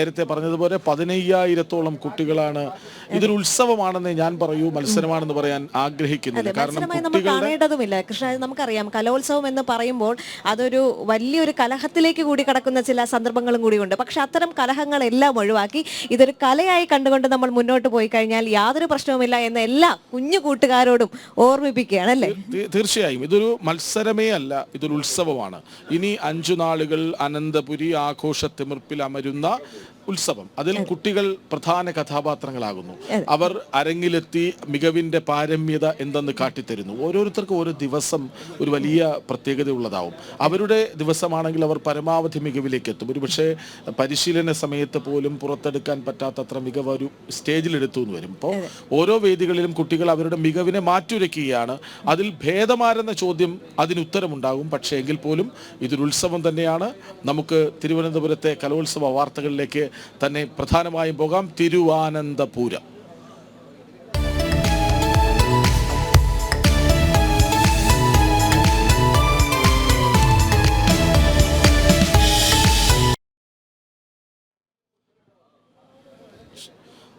നേരത്തെ പറഞ്ഞതുപോലെ 15,000-ഓളം കുട്ടികളാണ്. ഇതൊരു ഉത്സവമാണെന്ന് ഞാൻ പറയൂ, മത്സരമാണെന്ന് പറയാൻ ആഗ്രഹിക്കുന്നില്ല. കാരണം കാണേണ്ടതുമില്ല കൃഷ്ണ. നമുക്കറിയാം കലോത്സവം എന്ന് പറയുമ്പോൾ അതൊരു വലിയൊരു കലഹത്തിലേക്ക് കൂടി കടക്കുന്ന ചില സന്ദർഭങ്ങളും കൂടിയുണ്ട്. പക്ഷെ അത്തരം കലഹങ്ങളെല്ലാം ഒഴിവാക്കി ഇതൊരു കലയായി കണ്ടുകൊണ്ട് നമ്മൾ മുന്നോട്ട് പോയി കഴിഞ്ഞാൽ യാതൊരു പ്രശ്നവുമില്ല എന്ന് എല്ലാ കുഞ്ഞു കൂട്ടുകാരോടും ഓർമ്മിപ്പിക്കുകയാണ് അല്ലേ? തീർച്ചയായും ഇതൊരു മത്സരമേ അല്ല, ഇതൊരു ഉത്സവമാണ്. ഇനി 5 നാളുകൾ അനന്തപുരി ആഘോഷത്തിമിർപ്പിൽ അമരുന്ന ഉത്സവം. അതിൽ കുട്ടികൾ പ്രധാന കഥാപാത്രങ്ങളാകുന്നു. അവർ അരങ്ങിലെത്തി മികവിന്റെ പാരമ്യത എന്തെന്ന് കാട്ടിത്തരുന്നു. ഓരോരുത്തർക്കും ഓരോ ദിവസം ഒരു വലിയ പ്രത്യേകത ഉള്ളതാവും. അവരുടെ ദിവസമാണെങ്കിൽ അവർ പരമാവധി മികവിലേക്ക് എത്തും. ഒരു പക്ഷേ പരിശീലന സമയത്ത് പോലും പുറത്തെടുക്കാൻ പറ്റാത്തത്ര മികവ് ഒരു സ്റ്റേജിലെടുത്തു എന്ന് വരും. അപ്പോൾ ഓരോ വേദികളിലും കുട്ടികൾ അവരുടെ മികവിനെ മാറ്റുരയ്ക്കുകയാണ്. അതിൽ ഭേദമാരെന്ന ചോദ്യം അതിനുത്തരമുണ്ടാകും. പക്ഷേ എങ്കിൽ പോലും ഇതൊരു ഉത്സവം തന്നെയാണ്. നമുക്ക് തിരുവനന്തപുരത്തെ കലോത്സവ വാർത്തകളിലേക്ക് തന്നെ പ്രധാനമായും പോകാം. തിരുവാനന്തപുരം.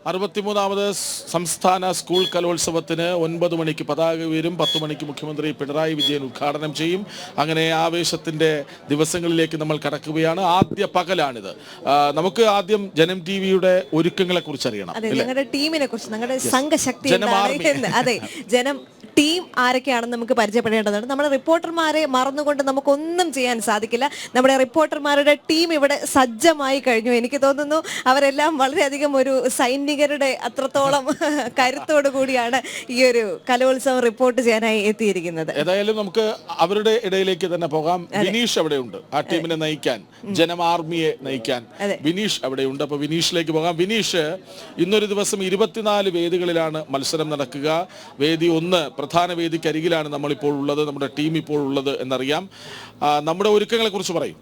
അറുപത്തിമൂന്നാമത് സംസ്ഥാന സ്കൂൾ കലോത്സവത്തിന് 9 മണിക്ക് പതാക ഉയരും. 10 മണിക്ക് മുഖ്യമന്ത്രി പിണറായി വിജയൻ ഉദ്ഘാടനം ചെയ്യും. അങ്ങനെ ആവേശത്തിന്റെ ദിവസങ്ങളിലേക്ക് നമ്മൾ കടക്കുകയാണ്. ആദ്യ പകലാണിത്. നമുക്ക് ആദ്യം ജനം ടിവിയുടെ ഒരുക്കങ്ങളെ കുറിച്ച് അറിയണം. ഞങ്ങളുടെ ടീമിനെ കുറിച്ച്, ഞങ്ങളുടെ സംഘശക്തി, അതെ ജനം ടീം ആരൊക്കെയാണെന്ന് നമുക്ക് പരിചയപ്പെടേണ്ടതുണ്ട്. നമ്മുടെ റിപ്പോർട്ടർമാരെ മറന്നുകൊണ്ട് നമുക്കൊന്നും ചെയ്യാൻ സാധിക്കില്ല. നമ്മുടെ റിപ്പോർട്ടർമാരുടെ ടീം ഇവിടെ സജ്ജമായി കഴിഞ്ഞു. എനിക്ക് തോന്നുന്നു അവരെല്ലാം വളരെയധികം ഒരു സൈനികരുടെ അത്രത്തോളം കരുത്തോടു കൂടിയാണ് ഈ ഒരു കലോത്സവം റിപ്പോർട്ട് ചെയ്യാനായി എത്തിയിരിക്കുന്നത്. ഏതായാലും നമുക്ക് അവരുടെ ഇടയിലേക്ക് തന്നെ പോകാം. വിനീഷ് അവിടെയുണ്ട്, ആ ടീമിനെ നയിക്കാൻ, ജനം ആർമിയെ നയിക്കാൻ വിനീഷ് അവിടെയുണ്ട്. അപ്പൊ വിനീഷിലേക്ക് പോകാം. വിനീഷ്, ഇന്നൊരു ദിവസം 24 വേദികളിലാണ് മത്സരം നടക്കുക. വേദി 1 പ്രധാന വേദിക്കരികിലാണ് നമ്മളിപ്പോൾ ഉള്ളത്, നമ്മുടെ ടീം ഇപ്പോൾ ഉള്ളത് എന്നറിയാം. നമ്മുടെ ഒരുക്കങ്ങളെ കുറിച്ച് പറയും.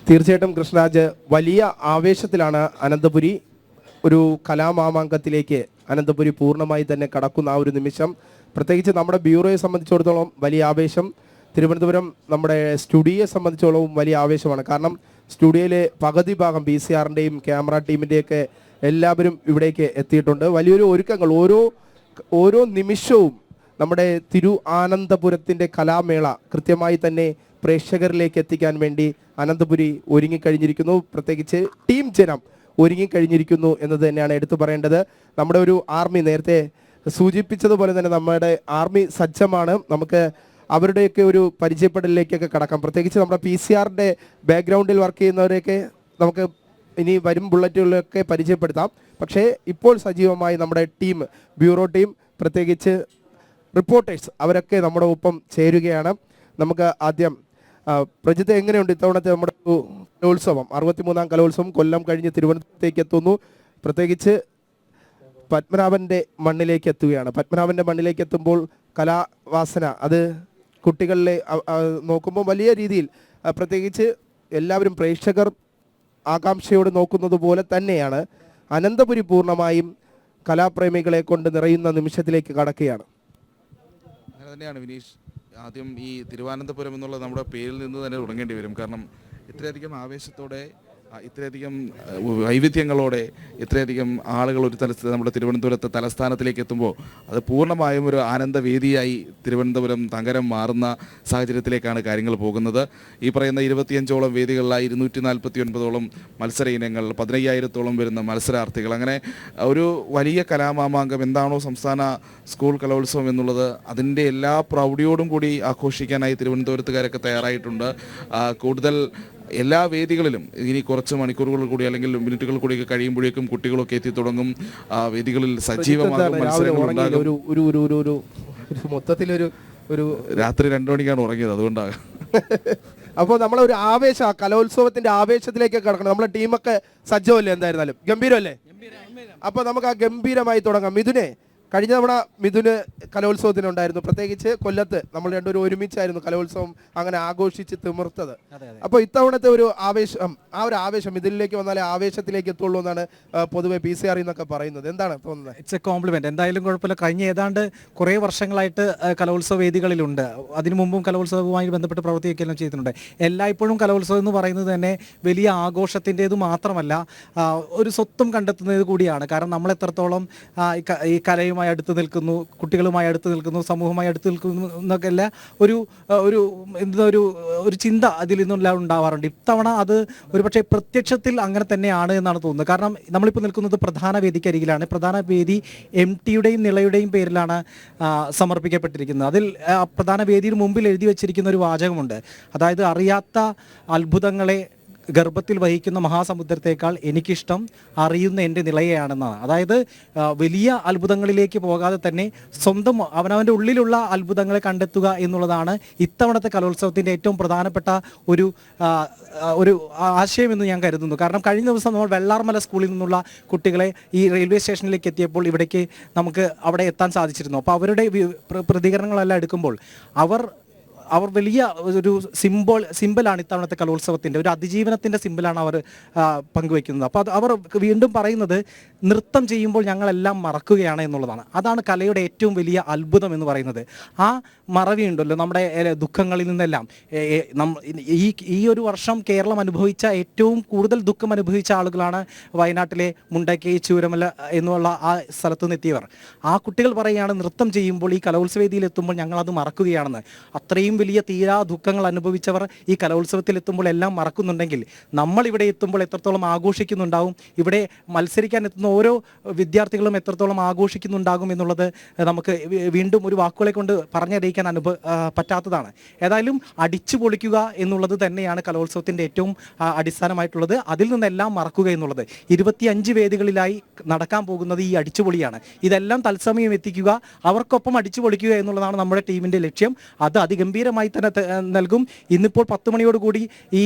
തീർച്ചയായിട്ടും കൃഷ്ണരാജ്, വലിയ ആവേശത്തിലാണ് അനന്തപുരി. ഒരു കലാമാമാങ്കത്തിലേക്ക് അനന്തപുരി പൂർണ്ണമായി തന്നെ കടക്കുന്ന ആ ഒരു നിമിഷം, പ്രത്യേകിച്ച് നമ്മുടെ ബ്യൂറോയെ സംബന്ധിച്ചിടത്തോളം വലിയ ആവേശം. തിരുവനന്തപുരം നമ്മുടെ സ്റ്റുഡിയോയെ സംബന്ധിച്ചോളവും വലിയ ആവേശമാണ്. കാരണം സ്റ്റുഡിയോയിലെ പകുതി ഭാഗം BCRൻ്റെയും ക്യാമറ ടീമിൻ്റെയൊക്കെ എല്ലാവരും ഇവിടേക്ക് എത്തിയിട്ടുണ്ട്. വലിയൊരു ഒരുക്കങ്ങൾ, ഓരോ നിമിഷവും നമ്മുടെ ആനന്തപുരത്തിൻ്റെ കലാമേള കൃത്യമായി തന്നെ പ്രേക്ഷകരിലേക്ക് എത്തിക്കാൻ വേണ്ടി അനന്തപുരി ഒരുങ്ങിക്കഴിഞ്ഞിരിക്കുന്നു. പ്രത്യേകിച്ച് ടീം ജനം ഒരുങ്ങിക്കഴിഞ്ഞിരിക്കുന്നു എന്നത് തന്നെയാണ് എടുത്തു പറയേണ്ടത്. നമ്മുടെ ഒരു ആർമി, നേരത്തെ സൂചിപ്പിച്ചതുപോലെ തന്നെ നമ്മുടെ ആർമി സജ്ജമാണ്. നമുക്ക് അവരുടെയൊക്കെ ഒരു പരിചയപ്പെടലിലേക്കൊക്കെ കടക്കാം. പ്രത്യേകിച്ച് നമ്മുടെ PCR-ൻ്റെ ബാക്ക്ഗ്രൗണ്ടിൽ വർക്ക് ചെയ്യുന്നവരെയൊക്കെ നമുക്ക് ഇനി വരും ബുള്ളറ്റുകളിലൊക്കെ പരിചയപ്പെടുത്താം. പക്ഷേ ഇപ്പോൾ സജീവമായി നമ്മുടെ ടീം, ബ്യൂറോ ടീം, പ്രത്യേകിച്ച് റിപ്പോർട്ടേഴ്സ്, അവരൊക്കെ നമ്മുടെ ഒപ്പം ചേരുകയാണ്. നമുക്ക് ആദ്യം പ്രജിത്ത്, എങ്ങനെയുണ്ട് ഇത്തവണത്തെ നമ്മുടെ കലോത്സവം? 63ാം കലോത്സവം കൊല്ലം കഴിഞ്ഞ് തിരുവനന്തപുരത്തേക്ക് എത്തുന്നു. പ്രത്യേകിച്ച് പത്മനാഭൻ്റെ മണ്ണിലേക്ക് എത്തുകയാണ്. പത്മനാഭൻ്റെ മണ്ണിലേക്ക് എത്തുമ്പോൾ കലാവാസന അത് കുട്ടികളിലെ നോക്കുമ്പോൾ വലിയ രീതിയിൽ, പ്രത്യേകിച്ച് എല്ലാവരും പ്രേക്ഷകർ ആകാംക്ഷയോട് നോക്കുന്നത് പോലെ തന്നെയാണ് അനന്തപുരി പൂർണ്ണമായും കലാപ്രേമികളെ കൊണ്ട് നിറയുന്ന നിമിഷത്തിലേക്ക് കടക്കുകയാണ്. അങ്ങനെ തന്നെയാണ് വിനീഷ്. ആദ്യം ഈ തിരുവനന്തപുരം എന്നുള്ള നമ്മുടെ പേരിൽ നിന്ന് തന്നെ തുടങ്ങേണ്ടി വരും. കാരണം ഇത്രയധികം ആവേശത്തോടെ, ഇത്രയധികം വൈവിധ്യങ്ങളോടെ, ഇത്രയധികം ആളുകൾ ഒരു നമ്മുടെ തിരുവനന്തപുരത്തെ തലസ്ഥാനത്തിലേക്ക് എത്തുമ്പോൾ അത് പൂർണ്ണമായും ഒരു ആനന്ദവേദിയായി തിരുവനന്തപുരം തകരം മാറുന്ന സാഹചര്യത്തിലേക്കാണ് കാര്യങ്ങൾ പോകുന്നത്. ഈ പറയുന്ന 25ഓളം വേദികളിലായി 249ഓളം മത്സര ഇനങ്ങൾ, 15,000-ഓളം വരുന്ന മത്സരാർത്ഥികൾ, അങ്ങനെ ഒരു വലിയ കലാമാമാങ്കം എന്താണോ സംസ്ഥാന സ്കൂൾ കലോത്സവം എന്നുള്ളത്, അതിൻ്റെ എല്ലാ പ്രൗഢിയോടും കൂടി ആഘോഷിക്കാനായി തിരുവനന്തപുരത്തുകാരൊക്കെ തയ്യാറായിട്ടുണ്ട്. കൂടുതൽ എല്ലാ വേദികളിലും ഇനി കുറച്ച് മണിക്കൂറുകൾ കൂടി അല്ലെങ്കിൽ മിനിറ്റുകൾ കൂടി കഴിയുമ്പോഴേക്കും കുട്ടികളൊക്കെ എത്തി തുടങ്ങും. വേദികളിൽ സജീവമാകും മൊത്തത്തിലൊരു രാത്രി 2 മണിക്കാണ് ഉറങ്ങിയത്, അതുകൊണ്ടാണ്. അപ്പോൾ നമ്മളൊരു ആവേശം, കലോത്സവത്തിന്റെ ആവേശത്തിലേക്ക് കിടക്കണം. നമ്മളെ ടീമൊക്കെ സജ്ജമല്ലേ? എന്തായിരുന്നാലും ഗംഭീരമല്ലേ? അപ്പോൾ നമുക്ക് ആ ഗംഭീരമായി തുടങ്ങാം. മിഥുനെ, കഴിഞ്ഞ തവണ മിഥുന് കലോത്സവത്തിനുണ്ടായിരുന്നു, പ്രത്യേകിച്ച് കൊല്ലത്ത് നമ്മൾ രണ്ടുപേരും ഒരുമിച്ചായിരുന്നു കലോത്സവം അങ്ങനെ ആഘോഷിച്ച് തിമിർത്തത്. അപ്പോൾ ഇത്തവണത്തെ ഒരു ആവേശം, ആ ഒരു ആവേശം മിഥുനിലേക്ക് വന്നാലേ ആവേശത്തിലേക്ക് എത്തുള്ളൂ എന്നാണ് പൊതുവെ PCR എന്നൊക്കെ പറയുന്നത്. എന്താണ് തോന്നുന്നത്? It's a compliment. എന്തായാലും കുഴപ്പമില്ല. കഴിഞ്ഞ ഏതാണ്ട് കുറേ വർഷങ്ങളായിട്ട് കലോത്സവ വേദികളിലുണ്ട്. അതിനു മുമ്പും കലോത്സവവുമായി ബന്ധപ്പെട്ട് പ്രവർത്തിക്കുകയെല്ലാം ചെയ്തിട്ടുണ്ട്. എല്ലായ്പ്പോഴും കലോത്സവം എന്ന് പറയുന്നത് തന്നെ വലിയ ആഘോഷത്തിൻ്റേത് മാത്രമല്ല, ഒരു സ്വത്വം കണ്ടെത്തുന്നത് കൂടിയാണ്. കാരണം നമ്മൾ എത്രത്തോളം ഈ കലയുമായി അടുത്ത് നിൽക്കുന്നു, കുട്ടികളുമായി അടുത്ത് നിൽക്കുന്നു, സമൂഹമായി അടുത്ത് നിൽക്കുന്നു എന്നൊക്കെ അല്ല ഒരു ഒരു എന്താ ഒരു ചിന്ത അതിൽ നിന്നെല്ലാം ഉണ്ടാവാറുണ്ട്. ഇത്തവണ അത് ഒരുപക്ഷെ പ്രത്യക്ഷത്തിൽ അങ്ങനെ തന്നെയാണ് എന്നാണ് തോന്നുന്നത്. കാരണം നമ്മളിപ്പോൾ നിൽക്കുന്നത് പ്രധാന വേദിക്കരികിലാണ്. പ്രധാന വേദി MTയുടെയും നിളയുടെയും പേരിലാണ് സമർപ്പിക്കപ്പെട്ടിരിക്കുന്നത്. അതിൽ പ്രധാന വേദിയുടെ മുമ്പിൽ എഴുതി വച്ചിരിക്കുന്ന ഒരു വാചകമുണ്ട്. അതായത് അറിയാത്ത അത്ഭുതങ്ങളെ ഗർഭത്തിൽ വഹിക്കുന്ന മഹാസമുദ്രത്തേക്കാൾ എനിക്കിഷ്ടം അറിയുന്ന എൻ്റെ നിളയെയാണെന്നാണ്. അതായത് വലിയ അത്ഭുതങ്ങളിലേക്ക് പോകാതെ തന്നെ സ്വന്തം അവനവൻ്റെ ഉള്ളിലുള്ള അത്ഭുതങ്ങളെ കണ്ടെത്തുക എന്നുള്ളതാണ് ഇത്തവണത്തെ കലോത്സവത്തിൻ്റെ ഏറ്റവും പ്രധാനപ്പെട്ട ഒരു ആശയമെന്ന് ഞാൻ കരുതുന്നു. കാരണം കഴിഞ്ഞ ദിവസം നമ്മൾ വെള്ളാർമല സ്കൂളിൽ നിന്നുള്ള കുട്ടികളെ ഈ റെയിൽവേ സ്റ്റേഷനിലേക്ക് എത്തിയപ്പോൾ ഇവിടേക്ക് നമുക്ക് അവിടെ എത്താൻ സാധിച്ചിരുന്നു. അപ്പോൾ അവരുടെ പ്രതികരണങ്ങളെല്ലാം എടുക്കുമ്പോൾ അവർ വലിയ ഒരു സിമ്പലാണ് ഇത്തവണത്തെ കലോത്സവത്തിൻ്റെ ഒരു അതിജീവനത്തിൻ്റെ സിമ്പലാണ് അവർ പങ്കുവയ്ക്കുന്നത്. അപ്പോൾ അവർ വീണ്ടും പറയുന്നത് നൃത്തം ചെയ്യുമ്പോൾ ഞങ്ങളെല്ലാം മറക്കുകയാണ് എന്നുള്ളതാണ്. അതാണ് കലയുടെ ഏറ്റവും വലിയ അത്ഭുതം എന്ന് പറയുന്നത്. ആ മറവിയുണ്ടല്ലോ നമ്മുടെ ദുഃഖങ്ങളിൽ നിന്നെല്ലാം. ഈ ഒരു വർഷം കേരളം അനുഭവിച്ച ഏറ്റവും കൂടുതൽ ദുഃഖം അനുഭവിച്ച ആളുകളാണ് വയനാട്ടിലെ മുണ്ടക്കൈ ചൂരമല എന്നുള്ള ആ സ്ഥലത്ത് നിന്ന് എത്തിയവർ. ആ കുട്ടികൾ പറയുകയാണ് നൃത്തം ചെയ്യുമ്പോൾ ഈ കലോത്സവേദിയിൽ എത്തുമ്പോൾ ഞങ്ങളത് മറക്കുകയാണെന്ന്. അത്രയും വലിയ തീരാ ദുഃഖങ്ങൾ അനുഭവിച്ചവർ ഈ കലോത്സവത്തിൽ എത്തുമ്പോൾ എല്ലാം മറക്കുന്നുണ്ടെങ്കിൽ നമ്മൾ ഇവിടെ എത്തുമ്പോൾ എത്രത്തോളം ആഘോഷിക്കുന്നുണ്ടാവും, ഇവിടെ മത്സരിക്കാൻ എത്തുന്ന ഓരോ വിദ്യാർത്ഥികളും എത്രത്തോളം ആഘോഷിക്കുന്നുണ്ടാകും എന്നുള്ളത് നമുക്ക് വീണ്ടും ഒരു വാക്കുകളെ കൊണ്ട് പറഞ്ഞറിയിക്കാൻ പറ്റാത്തതാണ്. ഏതായാലും അടിച്ചു പൊളിക്കുക എന്നുള്ളത് തന്നെയാണ് കലോത്സവത്തിൻ്റെ ഏറ്റവും അടിസ്ഥാനമായിട്ടുള്ളത്. അതിൽ നിന്നെല്ലാം മറക്കുക എന്നുള്ളത്. 25 വേദികളിലായി നടക്കാൻ പോകുന്നത് ഈ അടിച്ചുപൊളിയാണ്. ഇതെല്ലാം തത്സമയം എത്തിക്കുക, അവർക്കൊപ്പം അടിച്ചു പൊളിക്കുക എന്നുള്ളതാണ് നമ്മുടെ ടീമിൻ്റെ ലക്ഷ്യം. അത് അതിഗംഭീരമായി തന്നെ നൽകും. ഇന്നിപ്പോൾ 10 മണിയോടുകൂടി ഈ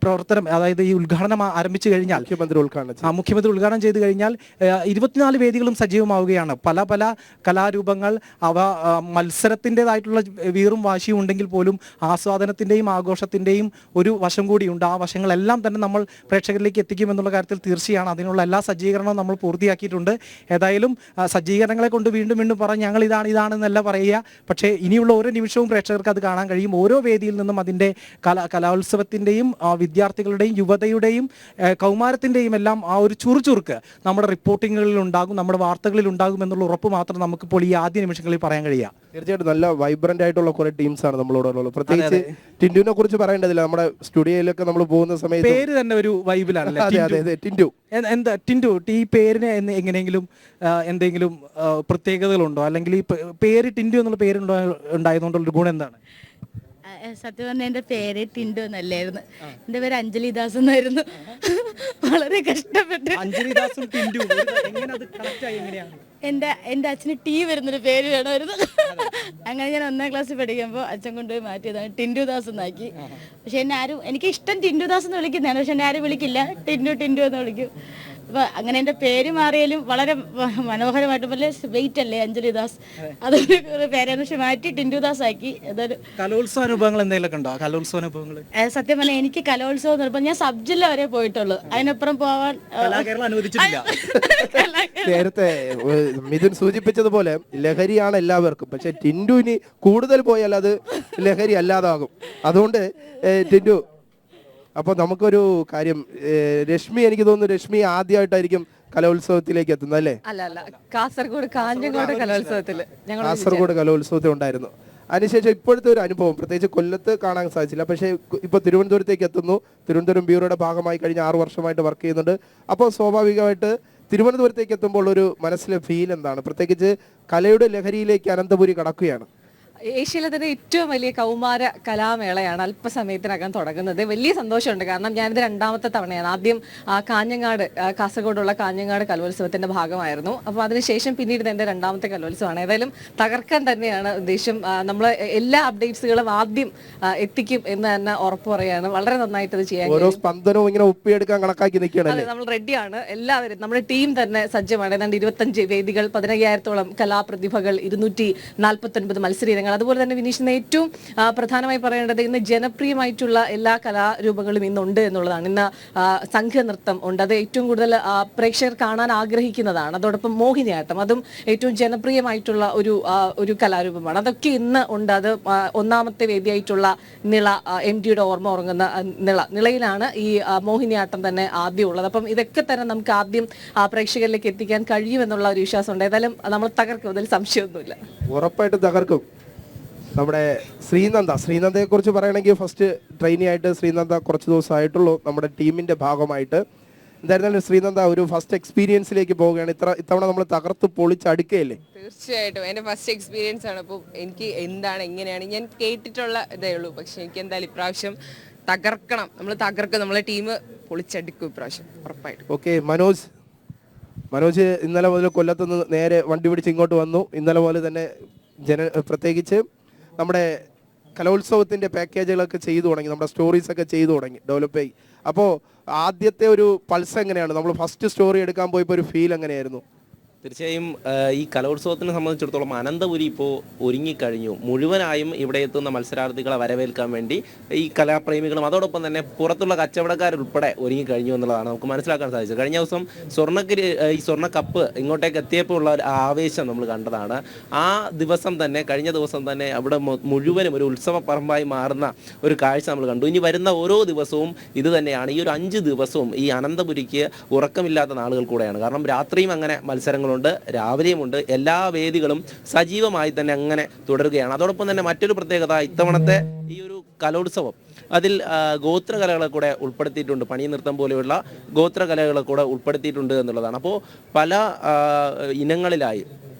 പ്രവർത്തനം, അതായത് ഈ ഉദ്ഘാടനം ആരംഭിച്ചു കഴിഞ്ഞാൽ മുഖ്യമന്ത്രി ഉദ്ഘാടനം ചെയ്തു കഴിഞ്ഞാൽ 24 വേദികളും സജീവമാവുകയാണ്. പല പല കലാരൂപങ്ങൾ, അവ മത്സരത്തിൻ്റെതായിട്ടുള്ള വീറും വാശിയും ഉണ്ടെങ്കിൽ പോലും ആസ്വാദനത്തിൻ്റെയും ആഘോഷത്തിൻ്റെയും ഒരു വശം കൂടിയുണ്ട്. ആ വശങ്ങളെല്ലാം തന്നെ നമ്മൾ പ്രേക്ഷകരിലേക്ക് എത്തിക്കുമെന്നുള്ള കാര്യത്തിൽ തീർച്ചയാണ്. അതിനുള്ള എല്ലാ സജ്ജീകരണവും നമ്മൾ പൂർത്തിയാക്കിയിട്ടുണ്ട്. ഏതായാലും സജ്ജീകരണങ്ങളെ കൊണ്ട് വീണ്ടും വീണ്ടും പറഞ്ഞ് ഞങ്ങൾ ഇതാണെന്നല്ല പറയുക. പക്ഷേ ഇനിയുള്ള ഓരോ നിമിഷവും പ്രേക്ഷകർക്ക് അത് കാണാൻ കഴിയും. ഓരോ വേദിയിൽ നിന്നും അതിൻ്റെ കലോത്സവത്തിൻ്റെയും വിദ്യാർത്ഥികളുടെയും യുവതയുടെയും കൗമാരത്തിൻ്റെയും എല്ലാം ആ ഒരു ചുറുചുറുക്ക് നമ്മുടെ റിപ്പോർട്ടിങ്ങുകളിൽ ഉണ്ടാകും, നമ്മുടെ വാർത്തകളിൽ ഉണ്ടാകും എന്നുള്ള ഉറപ്പ് മാത്രം നമുക്കിപ്പോൾ ഈ ആദ്യ നിമിഷങ്ങളിൽ പറയാൻ കഴിയുക. തീർച്ചയായിട്ടും നല്ല വൈബ്രന്റ് ആയിട്ടുള്ള കുറെ ടീംസാണ് നമ്മളോടുള്ളത്. പ്രത്യേകിച്ച് ടിൻഡുവിനെ കുറിച്ച് പറയേണ്ടതില്ല. നമ്മുടെ സ്റ്റുഡിയോയിലൊക്കെ നമ്മൾ പോകുന്ന സമയത്ത് പേര് തന്നെ ഒരു വൈബിലാണ്. ടിൻഡു എന്താ ടിൻഡു, ഈ പേരിന് എങ്ങനെയെങ്കിലും എന്തെങ്കിലും പ്രത്യേകതകളുണ്ടോ? അല്ലെങ്കിൽ ഈ പേര് ടിൻഡു എന്നുള്ള പേരുണ്ടായതുകൊണ്ടുള്ള ഗുണം എന്താണ്? സത്യം പറഞ്ഞാൽ എൻ്റെ പേര് ടിൻഡു എന്നല്ലായിരുന്നു. എൻ്റെ പേര് അഞ്ജലി ദാസ് എന്നായിരുന്നു. വളരെ കഷ്ടപ്പെട്ട് എൻ്റെ അച്ഛന് ടി വരുന്നൊരു പേര് വേണമായിരുന്നു. അങ്ങനെ ഞാൻ 1ാം ക്ലാസ്സിൽ പഠിക്കുമ്പോൾ അച്ഛൻ കൊണ്ടുപോയി മാറ്റിയതാണ്, ടിൻഡു ദാസ് എന്നാക്കി. പക്ഷെ എനിക്ക് ഇഷ്ടം ടിൻഡു ദാസ് എന്ന് വിളിക്കുന്നതാണ്. പക്ഷെ എന്നെ ആരും വിളിക്കില്ല, ടിൻഡു എന്ന് വിളിക്കും. അപ്പോൾ അങ്ങനെ എൻ്റെ പേര് മാറിയാലും വളരെ മനോഹരമായിട്ട് വലിയ വെയിറ്റ് അല്ലേ അഞ്ജലി ദാസ്, അതൊരു പേരാണ്. പക്ഷെ മാറ്റി ടിൻഡു ദാസ് ആക്കി. അതൊരു കലോത്സവ അനുഭവങ്ങൾ എന്തെങ്കിലും ഉണ്ടോ? കലോത്സവ അനുഭവങ്ങൾ സത്യം പറഞ്ഞാൽ എനിക്ക് കലോത്സവം നിർബന്ധം. ഞാൻ സബ് ജില്ല വരെ പോയിട്ടുള്ളൂ, അതിനപ്പുറം പോവാൻ അനുവദിച്ചിട്ടില്ല. നേരത്തെ മിഥുൻ സൂചിപ്പിച്ചതുപോലെ ലഹരിയാണ് എല്ലാവർക്കും. പക്ഷെ ടിൻഡുവിന് കൂടുതൽ പോയാൽ അത് ലഹരി അല്ലാതാകും. അതുകൊണ്ട് ടിൻഡു, അപ്പോൾ നമുക്കൊരു കാര്യം, രശ്മി, എനിക്ക് തോന്നുന്നു രശ്മി ആദ്യമായിട്ടായിരിക്കും കലോത്സവത്തിലേക്ക് എത്തുന്നത് അല്ലേ? അല്ല, കാസർഗോഡ് കാഞ്ഞങ്ങോട് കലോത്സവത്തിൽ ഉണ്ടായിരുന്നു. അതിനുശേഷം ഇപ്പോഴത്തെ ഒരു അനുഭവം, പ്രത്യേകിച്ച് കൊല്ലത്ത് കാണാൻ സാധിച്ചില്ല, പക്ഷേ ഇപ്പോൾ തിരുവനന്തപുരത്തേക്ക് എത്തുന്നു. തിരുവനന്തപുരം ബ്യൂറോയുടെ ഭാഗമായി കഴിഞ്ഞ 6 വർഷമായിട്ട് വർക്ക് ചെയ്യുന്നുണ്ട്. അപ്പോൾ സ്വാഭാവികമായിട്ട് തിരുവനന്തപുരത്തേക്ക് എത്തുമ്പോൾ ഒരു മനസ്സിലെ ഫീൽ എന്താണ്? പ്രത്യേകിച്ച് കലയുടെ ലഹരിയിലേക്ക് അനന്തപുരി കടക്കുകയാണ്. ഏഷ്യയിലെ തന്നെ ഏറ്റവും വലിയ കൗമാര കലാമേളയാണ് അല്പസമയത്തിനകം തുടങ്ങുന്നത്. വലിയ സന്തോഷമുണ്ട്, കാരണം ഞാനിത് 2ാമത്തെ തവണയാണ്. ആദ്യം കാഞ്ഞങ്ങാട്, കാസർഗോഡുള്ള കാഞ്ഞങ്ങാട് കലോത്സവത്തിന്റെ ഭാഗമായിരുന്നു. അപ്പോൾ അതിനുശേഷം പിന്നീട് എൻ്റെ 2ാമത്തെ കലോത്സവമാണ്. ഏതായാലും തകർക്കാൻ തന്നെയാണ് ഉദ്ദേശം. നമ്മൾ എല്ലാ അപ്ഡേറ്റ്സുകളും ആദ്യം എത്തിക്കും എന്ന് തന്നെ ഉറപ്പ് പറയാണ്. വളരെ നന്നായിട്ട് ഇത് ചെയ്യാൻ ഓരോ സ്പന്ദനവും ഇങ്ങനെ ഒപ്പിയെടുക്കാൻ കണക്കാക്കി നിൽക്കുകയാണ്. നമ്മൾ റെഡിയാണ്, എല്ലാവരും. നമ്മുടെ ടീം തന്നെ സജ്ജമാണ്. ഏതാണ്ട് 25 വേദികൾ, 15,000-ഓളം കലാപ്രതിഭകൾ, 249 മത്സരീനങ്ങൾ. അതുപോലെ തന്നെ വിനീഷിന് ഏറ്റവും പ്രധാനമായി പറയേണ്ടത് ഇന്ന് ജനപ്രിയമായിട്ടുള്ള എല്ലാ കലാരൂപങ്ങളും ഇന്നുണ്ട് എന്നുള്ളതാണ്. ഇന്ന് സംഘനൃത്തം ഉണ്ട്, അത് ഏറ്റവും കൂടുതൽ പ്രേക്ഷകർ കാണാൻ ആഗ്രഹിക്കുന്നതാണ്. അതോടൊപ്പം മോഹിനിയാട്ടം, അതും ഏറ്റവും ജനപ്രിയമായിട്ടുള്ള ഒരു കലാരൂപമാണ്. അതൊക്കെ ഇന്ന് ഉണ്ട്. അത് 1ാമത്തെ വേദിയായിട്ടുള്ള നിള, MDയുടെ ഓർമ്മ ഉറങ്ങുന്ന നിളയിലാണ് ഈ മോഹിനിയാട്ടം തന്നെ ആദ്യം ഉള്ളത്. അപ്പം ഇതൊക്കെ തന്നെ നമുക്ക് ആദ്യം പ്രേക്ഷകരിലേക്ക് എത്തിക്കാൻ കഴിയുമെന്നുള്ള ഒരു വിശ്വാസമുണ്ട്. ഏതായാലും നമ്മൾ തകർക്കും, അതിൽ സംശയമൊന്നുമില്ല. ഉറപ്പായിട്ട് തകർക്കും. നമ്മുടെ ശ്രീനന്ദയെ കുറിച്ച് പറയണമെങ്കിൽ ഫസ്റ്റ് ട്രെയിനി ആയിട്ട് ശ്രീനന്ദ കുറച്ച് ദിവസമായിട്ടുള്ളൂ നമ്മുടെ ടീമിന്റെ ഭാഗമായിട്ട്. എന്തായിരുന്നാലും ശ്രീനന്ദ ഒരു ഫസ്റ്റ് എക്സ്പീരിയൻസിലേക്ക് പോവുകയാണ്. ഇത്തവണ നമ്മൾ തകർത്ത് പൊളിച്ചടുക്കുകയല്ലേ? തീർച്ചയായിട്ടും എൻ്റെ ഫസ്റ്റ് എക്സ്പീരിയൻസ് ആണ്. അപ്പോൾ എനിക്ക് എങ്ങനെയാണ് ഞാൻ കേട്ടിട്ടുള്ള ഇതേ ഉള്ളൂ. പക്ഷെ എനിക്ക് എന്തായാലും ഇപ്രാവശ്യം തകർക്കണം. നമ്മൾ തകർക്കും, നമ്മളെ ടീം പൊളിച്ചടുക്കും ഇപ്രാവശ്യം ഉറപ്പായിട്ടും. ഓക്കെ, മനോജ് ഇന്നലെ മുതൽ കൊല്ലത്തുനിന്ന് നേരെ വണ്ടി പിടിച്ച് ഇങ്ങോട്ട് വന്നു. ഇന്നലെ മുതൽ തന്നെ പ്രത്യേകിച്ച് നമ്മുടെ കലോത്സവത്തിന്റെ പാക്കേജുകളൊക്കെ ചെയ്തു തുടങ്ങി, നമ്മുടെ സ്റ്റോറീസ് ഒക്കെ ചെയ്തു തുടങ്ങി, ഡെവലപ്പ് ചെയ്യും. അപ്പോൾ ആദ്യത്തെ ഒരു പൾസ് എങ്ങനെയാണ്? നമ്മൾ ഫസ്റ്റ് സ്റ്റോറി എടുക്കാൻ പോയപ്പോൾ ഒരു ഫീൽ എങ്ങനെയായിരുന്നു? തീർച്ചയായും ഈ കലോത്സവത്തിനെ സംബന്ധിച്ചിടത്തോളം അനന്തപുരി ഇപ്പോൾ ഒരുങ്ങിക്കഴിഞ്ഞു. മുഴുവനായും ഇവിടെ എത്തുന്ന മത്സരാർത്ഥികളെ വരവേൽക്കാൻ വേണ്ടി ഈ കലാപ്രേമികളും അതോടൊപ്പം തന്നെ പുറത്തുള്ള കച്ചവടക്കാരുൾപ്പെടെ ഒരുങ്ങിക്കഴിഞ്ഞു എന്നുള്ളതാണ് നമുക്ക് മനസ്സിലാക്കാൻ സാധിച്ചത്. കഴിഞ്ഞ ദിവസം ഈ സ്വർണ്ണ കപ്പ് ഇങ്ങോട്ടേക്ക് എത്തിയപ്പോൾ ഉള്ള ഒരു ആവേശം നമ്മൾ കണ്ടതാണ്. ആ ദിവസം തന്നെ, കഴിഞ്ഞ ദിവസം തന്നെ അവിടെ മുഴുവനും ഒരു ഉത്സവ പറമ്പായി മാറുന്ന ഒരു കാഴ്ച നമ്മൾ കണ്ടു. ഇനി വരുന്ന ഓരോ ദിവസവും ഇത് തന്നെയാണ്. ഈ ഒരു 5 ദിവസവും ഈ അനന്തപുരിക്ക് ഉറക്കമില്ലാത്ത നാളുകൾ കൂടെയാണ്. കാരണം രാത്രിയും അങ്ങനെ മത്സരങ്ങൾ രാവിലെയുമുണ്ട്. എല്ലാ വേദികളും സജീവമായി തന്നെ അങ്ങനെ തുടരുകയാണ്. അതോടൊപ്പം തന്നെ മറ്റൊരു പ്രത്യേകത, ഇത്തവണത്തെ ഈ ഒരു കലോത്സവം അതിൽ ഗോത്രകലകളെ കൂടെ ഉൾപ്പെടുത്തിയിട്ടുണ്ട്. പണി നൃത്തം പോലെയുള്ള ഗോത്രകലകളെ കൂടെ ഉൾപ്പെടുത്തിയിട്ടുണ്ട് എന്നുള്ളതാണ്. അപ്പോൾ പല ഇനങ്ങളിലായി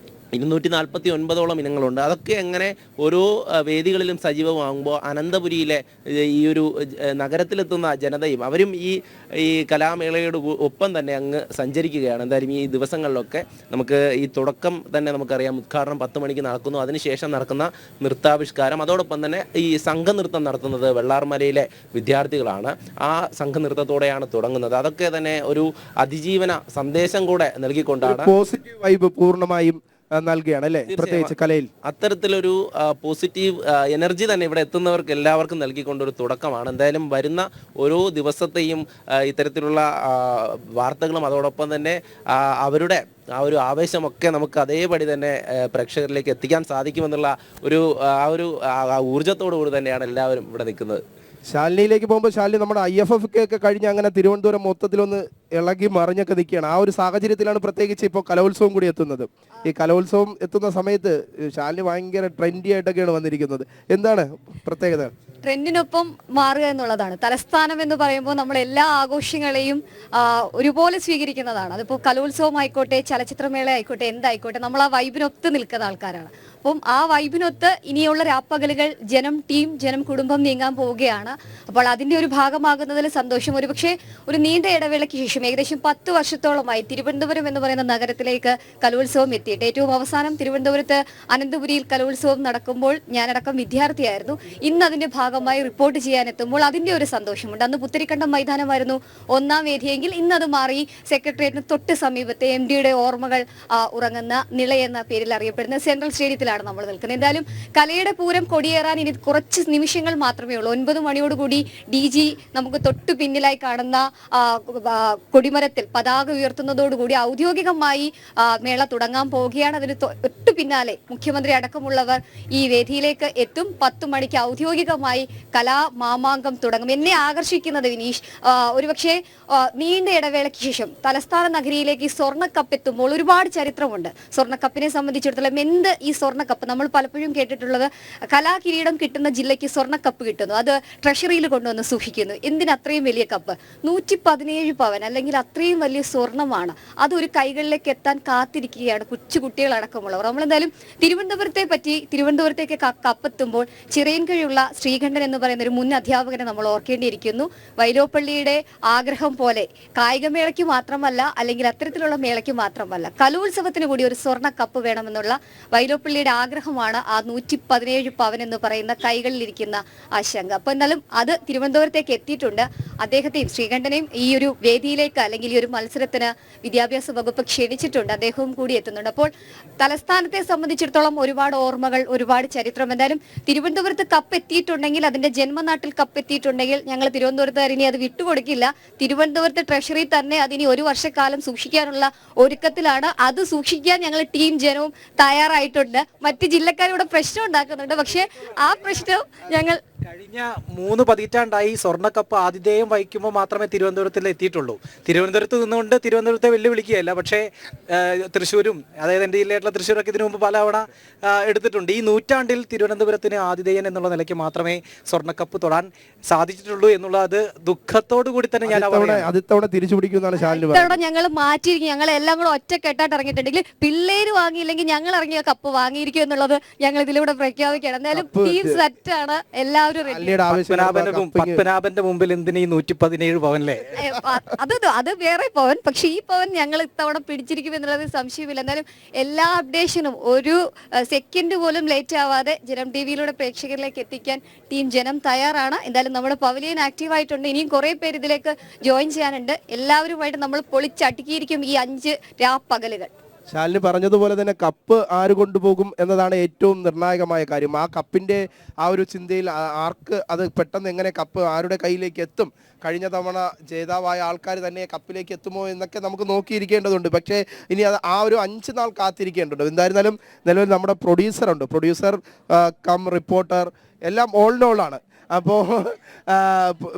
249ഓളം ഇനങ്ങളുണ്ട്. അതൊക്കെ എങ്ങനെ ഓരോ വേദികളിലും സജീവമാകുമ്പോൾ അനന്തപുരിയിലെ ഈ ഒരു നഗരത്തിലെത്തുന്ന ജനതയും അവരും ഈ കലാമേളയുടെ ഒപ്പം തന്നെ അങ്ങ് സഞ്ചരിക്കുകയാണ്. എന്തായാലും ഈ ദിവസങ്ങളിലൊക്കെ നമുക്ക് ഈ തുടക്കം തന്നെ നമുക്കറിയാം, ഉദ്ഘാടനം 10 മണിക്ക് നടക്കുന്നു. അതിനുശേഷം നടക്കുന്ന നൃത്താവിഷ്കാരം, അതോടൊപ്പം തന്നെ ഈ സംഘനൃത്തം നടത്തുന്നത് വെള്ളാർമലയിലെ വിദ്യാർത്ഥികളാണ്. ആ സംഘനൃത്തത്തോടെയാണ് തുടങ്ങുന്നത്. അതൊക്കെ തന്നെ ഒരു അതിജീവന സന്ദേശം കൂടെ നൽകിക്കൊണ്ടാണ്, പോസിറ്റീവ് വൈബ് പൂർണ്ണമായും നൽകുകയാണ് അല്ലേ? പ്രത്യേകിച്ച് കലയിൽ അത്തരത്തിലൊരു പോസിറ്റീവ് എനർജി തന്നെ ഇവിടെ എത്തുന്നവർക്ക് എല്ലാവർക്കും നൽകിക്കൊണ്ടൊരു തുടക്കമാണ്. എന്തായാലും വരുന്ന ഓരോ ദിവസത്തെയും ഇത്തരത്തിലുള്ള വാർത്തകളും അതോടൊപ്പം തന്നെ അവരുടെ ആ ഒരു ആവേശമൊക്കെ നമുക്ക് അതേപടി തന്നെ പ്രേക്ഷകരിലേക്ക് എത്തിക്കാൻ സാധിക്കുമെന്നുള്ള ഒരു ഊർജ്ജത്തോടു കൂടി തന്നെയാണ് എല്ലാവരും ഇവിടെ നിൽക്കുന്നത്. ശാലിനിയിലേക്ക് പോകുമ്പോൾ ശാലിനി നമ്മുടെ IFF ഒക്കെ കഴിഞ്ഞ് അങ്ങനെ തിരുവനന്തപുരം മൊത്തത്തിലൊന്ന് ഇളകി മറിഞ്ഞൊക്കെ നിൽക്കുകയാണ്. ആ ഒരു സാഹചര്യത്തിലാണ് പ്രത്യേകിച്ച് ഇപ്പോൾ കലോത്സവം കൂടി എത്തുന്നത്. ഈ കലോത്സവം എത്തുന്ന സമയത്ത് ശാലിനി ഭയങ്കര ട്രെൻഡി ആയിട്ടൊക്കെയാണ് വന്നിരിക്കുന്നത്. എന്താണ് പ്രത്യേകത? ട്രെൻഡിനൊപ്പം മാറുക എന്നുള്ളതാണ്. തലസ്ഥാനം എന്ന് പറയുമ്പോൾ നമ്മൾ എല്ലാ ആഘോഷങ്ങളെയും ഒരുപോലെ സ്വീകരിക്കുന്നതാണ്. അതിപ്പോൾ കലോത്സവം ആയിക്കോട്ടെ, ചലച്ചിത്രമേള ആയിക്കോട്ടെ, എന്തായിക്കോട്ടെ, നമ്മൾ ആ വൈബിനൊത്ത് നിൽക്കുന്ന ആൾക്കാരാണ്. അപ്പം ആ വൈബിനൊത്ത് ഇനിയുള്ള രാപ്പകലുകൾ ജനം കുടുംബം നീങ്ങാൻ പോവുകയാണ്. അപ്പോൾ അതിന്റെ ഒരു ഭാഗമാകുന്നതിൽ സന്തോഷം. ഒരുപക്ഷെ ഒരു നീണ്ട ഇടവേളയ്ക്ക് ശേഷം ഏകദേശം 10 വർഷത്തോളമായി തിരുവനന്തപുരം എന്ന് പറയുന്ന നഗരത്തിലേക്ക് കലോത്സവം എത്തിയിട്ട് ഏറ്റവും അവസാനം തിരുവനന്തപുരത്ത് അനന്തപുരിയിൽ കലോത്സവം നടക്കുമ്പോൾ ഞാനടക്കം വിദ്യാർത്ഥിയായിരുന്നു. ഇന്ന് അതിന്റെ ഭാഗമായി റിപ്പോർട്ട് ചെയ്യാൻ എത്തുമ്പോൾ അതിന്റെ ഒരു സന്തോഷമുണ്ട്. അന്ന് പുത്തരിക്കണ്ടം മൈതാനമായിരുന്നു 1ാം വേദിയെങ്കിൽ ഇന്നത് മാറി സെക്രട്ടേറിയറ്റിന് തൊട്ട് സമീപത്തെ MDയുടെ ഓർമ്മകൾ ഉറങ്ങുന്ന നിള എന്ന പേരിൽ അറിയപ്പെടുന്ന സെൻട്രൽ സ്റ്റേഡിയത്തിലാണ് നമ്മൾ നിൽക്കുന്നത്. എന്തായാലും കലയുടെ പൂരം കൊടിയേറാൻ ഇനി കുറച്ച് നിമിഷങ്ങൾ മാത്രമേ ഉള്ളൂ. 9 മണിയോടുകൂടി DG നമുക്ക് തൊട്ടു പിന്നിലായി കാണുന്ന കൊടിമരത്തിൽ പതാക ഉയർത്തുന്നതോടുകൂടി ഔദ്യോഗികമായി മേള തുടങ്ങാൻ പോവുകയാണ്. അതിന് തൊട്ടു പിന്നാലെ മുഖ്യമന്ത്രി അടക്കമുള്ളവർ ഈ വേദിയിലേക്ക് എത്തും. 10 മണിക്ക് ഔദ്യോഗികമായി കലാമാമാങ്കം തുടങ്ങും. എന്നെ ആകർഷിക്കുന്നത് വിനീഷ്, ഒരുപക്ഷെ നീണ്ട ഇടവേളയ്ക്ക് ശേഷം തലസ്ഥാന നഗരിയിലേക്ക് സ്വർണ്ണക്കപ്പ് എത്തുമ്പോൾ ഒരുപാട് ചരിത്രമുണ്ട്. സ്വർണ്ണക്കപ്പിനെ സംബന്ധിച്ചിടത്തോളം എന്ത് ഈ സ്വർണ്ണ കപ്പ്. നമ്മൾ പലപ്പോഴും കേട്ടിട്ടുള്ളത് കലാകിരീടം കിട്ടുന്ന ജില്ലയ്ക്ക് സ്വർണ്ണ കപ്പ് കിട്ടുന്നു, അത് ട്രഷറിയിൽ കൊണ്ടുവന്ന് സൂക്ഷിക്കുന്നു. എന്തിനത്രയും വലിയ കപ്പ്? 117 പവൻ, അല്ലെങ്കിൽ അത്രയും വലിയ സ്വർണ്ണമാണ്. അതൊരു കൈകളിലേക്ക് എത്താൻ കാത്തിരിക്കുകയാണ് കൊച്ചു കുട്ടികളടക്കമുള്ളവർ. നമ്മളെന്തായാലും തിരുവനന്തപുരത്തേക്ക് കപ്പെത്തുമ്പോൾ ചിറയൻകീഴുള്ള ശ്രീകണ്ഠൻ എന്ന് പറയുന്ന ഒരു മുൻ അധ്യാപകനെ നമ്മൾ ഓർക്കേണ്ടിയിരിക്കുന്നു. വൈലോപ്പള്ളിയുടെ ആഗ്രഹം പോലെ കായികമേളയ്ക്ക് മാത്രമല്ല, അല്ലെങ്കിൽ അത്തരത്തിലുള്ള മേളയ്ക്ക് മാത്രമല്ല, കലോത്സവത്തിന് കൂടി ഒരു സ്വർണ്ണ കപ്പ് വേണമെന്നുള്ള വൈലോപ്പള്ളിയുടെ ആഗ്രഹമാണ് ആ 117 പവൻ എന്ന് പറയുന്ന കൈകളിലിരിക്കുന്ന ആശങ്ക. അപ്പൊ എന്നാലും അത് തിരുവനന്തപുരത്തേക്ക് എത്തിയിട്ടുണ്ട്. അദ്ദേഹത്തെയും ശ്രീകണ്ഠനെയും ഈ ഒരു വേദിയിലേക്ക്, അല്ലെങ്കിൽ ഈ ഒരു മത്സരത്തിന് വിദ്യാഭ്യാസ വകുപ്പ് ക്ഷണിച്ചിട്ടുണ്ട്. അദ്ദേഹവും കൂടി എത്തുന്നുണ്ട്. അപ്പോൾ തലസ്ഥാനത്തെ സംബന്ധിച്ചിടത്തോളം ഒരുപാട് ഓർമ്മകൾ, ഒരുപാട് ചരിത്രം. എന്തായാലും തിരുവനന്തപുരത്ത് കപ്പ് എത്തിയിട്ടുണ്ടെങ്കിൽ, അതിന്റെ ജന്മനാട്ടിൽ കപ്പ് എത്തിയിട്ടുണ്ടെങ്കിൽ, ഞങ്ങൾ തിരുവനന്തപുരത്തുകാർ ഇനി അത് വിട്ടുകൊടുക്കില്ല. തിരുവനന്തപുരത്ത് ട്രഷറി തന്നെ അതിനി ഒരു വർഷക്കാലം സൂക്ഷിക്കാനുള്ള ഒരുക്കത്തിലാണ്. അത് സൂക്ഷിക്കാൻ ഞങ്ങൾ ടീം ജനവും തയ്യാറായിട്ടുണ്ട്. മറ്റ് ജില്ലക്കാരിവിടെ പ്രശ്നം ഉണ്ടാക്കുന്നുണ്ട്, പക്ഷേ ആ പ്രശ്നം ഞങ്ങൾ കഴിഞ്ഞ 3 പതിറ്റാണ്ടായി സ്വർണ്ണക്കപ്പ് ആതിഥേയം വഹിക്കുമ്പോൾ മാത്രമേ തിരുവനന്തപുരത്തിൽ എത്തിയിട്ടുള്ളൂ. തിരുവനന്തപുരത്ത് നിന്നുകൊണ്ട് തിരുവനന്തപുരത്തെ വെല്ലുവിളിക്കുകയല്ല, പക്ഷേ തൃശ്ശൂരും, അതായത് എൻ്റെ ജില്ലയായിട്ടുള്ള തൃശ്ശൂരൊക്കെ ഇതിനു മുമ്പ് പലതവണ എടുത്തിട്ടുണ്ട്. ഈ നൂറ്റാണ്ടിൽ തിരുവനന്തപുരത്തിന് ആതിഥേയൻ എന്നുള്ള നിലയ്ക്ക് മാത്രമേ സ്വർണ്ണക്കപ്പ് തൊടാൻ സാധിച്ചിട്ടുള്ളൂ എന്നുള്ളത് ദുഃഖത്തോടു കൂടി തന്നെ ഞാൻ അതിത്തവണ തിരിച്ചു പിടിക്കുമെന്നാണ് ശാലിനി പറയുന്നത്. ഇത്തവണ ഞങ്ങൾ മാറ്റിയിരിക്കും. ഞങ്ങൾ എല്ലാം കൂടെ ഒറ്റക്കെട്ടായിട്ട് ഇറങ്ങിയിട്ടുണ്ടെങ്കിൽ പിള്ളേര് വാങ്ങിയില്ലെങ്കിൽ ഞങ്ങൾ ഇറങ്ങിയ കപ്പ് വാങ്ങിയിരിക്കും എന്നുള്ളത് ഞങ്ങൾ ഇതിലൂടെ പ്രഖ്യാപിക്കുകയാണ്. എന്തായാലും ടീം സെറ്റാണ്, എല്ലാവരും പത്മനാഭന്റെ മുമ്പിൽ എന്തിനാ ഈ 117 പവനല്ലേ? അത് വേറെ പവൻ, പക്ഷെ ഈ പവൻ ഞങ്ങൾ ഇത്തവണ പിടിച്ചിരിക്കും എന്നുള്ളത് സംശയമില്ല. എന്തായാലും എല്ലാ അപ്ഡേഷനും ഒരു സെക്കൻഡ് പോലും ലേറ്റ് ആവാതെ ജനം ടിവിയിലൂടെ പ്രേക്ഷകരിലേക്ക് എത്തിക്കാൻ ടീം ജനം തയ്യാറാണ്. എന്തായാലും നമ്മുടെ പവലിയൻ ആക്റ്റീവ് ആയിട്ടുണ്ട്. ഇനിയും കുറെ പേര് ഇതിലേക്ക് ജോയിൻ ചെയ്യാനുണ്ട്. എല്ലാവരുമായിട്ട് നമ്മൾ പൊളിച്ചടുക്കിയിരിക്കും ഈ 5 രാപ്പകലുകൾ. ശാലിനി പറഞ്ഞതുപോലെ തന്നെ കപ്പ് ആര് കൊണ്ടുപോകും എന്നതാണ് ഏറ്റവും നിർണായകമായ കാര്യം. ആ കപ്പിന്റെ ആ ഒരു ചിന്തയിൽ ആർക്ക് അത് പെട്ടെന്ന് എങ്ങനെ കപ്പ് ആരുടെ കയ്യിലേക്ക് എത്തും, കഴിഞ്ഞ തവണ ജേതാവായ ആൾക്കാർ തന്നെ കപ്പിലേക്ക് എത്തുമോ എന്നൊക്കെ നമുക്ക് നോക്കിയിരിക്കേണ്ടതുണ്ട്. പക്ഷേ ഇനി അത് ആ ഒരു 5 നാൾ കാത്തിരിക്കേണ്ടതുണ്ട്. എന്തായിരുന്നാലും നിലവിൽ നമ്മുടെ പ്രൊഡ്യൂസർ കം റിപ്പോർട്ടർ എല്ലാം ഓൾ ഇൻ ഓൾ ആണ്. അപ്പോൾ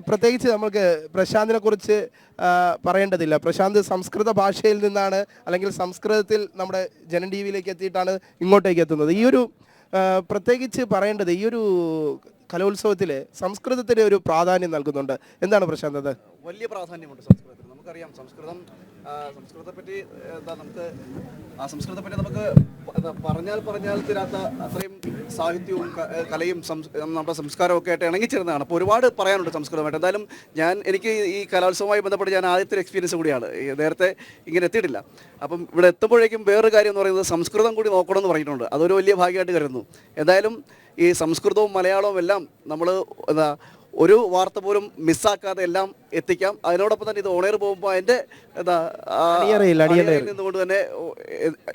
പ്രത്യേകിച്ച് നമുക്ക് പ്രശാന്തിനെ കുറിച്ച് പറയേണ്ടതില്ല. പ്രശാന്ത് സംസ്കൃത ഭാഷയിൽ നിന്നാണ്, അല്ലെങ്കിൽ സംസ്കൃതത്തിൽ നമ്മുടെ ജനം ടി വിയിലേക്ക് എത്തിയിട്ടാണ് ഇങ്ങോട്ടേക്ക് എത്തുന്നത്. ഈ ഒരു പ്രത്യേകിച്ച് പറയേണ്ടത്, ഈ ഒരു കലോത്സവത്തിൽ സംസ്കൃതത്തിന് ഒരു പ്രാധാന്യം നൽകുന്നുണ്ട്. എന്താണ് പ്രശാന്ത് അത്? വലിയ പ്രാധാന്യമുണ്ട് സംസ്കൃതത്തിന്. നമുക്കറിയാം സംസ്കൃതത്തെപ്പറ്റി നമുക്ക് പറഞ്ഞാൽ തീരാത്ത അത്രയും സാഹിത്യവും കലയും നമ്മുടെ സംസ്കാരവും ഒക്കെ ആയിട്ട് ഇണങ്ങിച്ചേർന്നതാണ്. അപ്പോൾ ഒരുപാട് പറയാനുണ്ട് സംസ്കൃതമായിട്ട്. എന്തായാലും എനിക്ക് ഈ കലോത്സവവുമായി ബന്ധപ്പെട്ട് ഞാൻ ആദ്യത്തെ എക്സ്പീരിയൻസ് കൂടിയാണ്. നേരത്തെ ഇങ്ങനെ എത്തിയിട്ടില്ല. അപ്പം ഇവിടെ എത്തുമ്പോഴേക്കും വേറൊരു കാര്യം എന്ന് പറയുന്നത് സംസ്കൃതം കൂടി നോക്കണമെന്ന് പറഞ്ഞിട്ടുണ്ട്. അതൊരു വലിയ ഭാഗ്യമായിട്ട് കരുതുന്നു. എന്തായാലും ഈ സംസ്കൃതവും മലയാളവും എല്ലാം നമ്മൾ ഒരു വാർത്ത പോലും മിസ്സാക്കാതെ എല്ലാം എത്തിക്കാം. അതിനോടൊപ്പം തന്നെ ഇത് ഓണർ പോകുമ്പോൾ അതിൻ്റെ നിന്നുകൊണ്ട് തന്നെ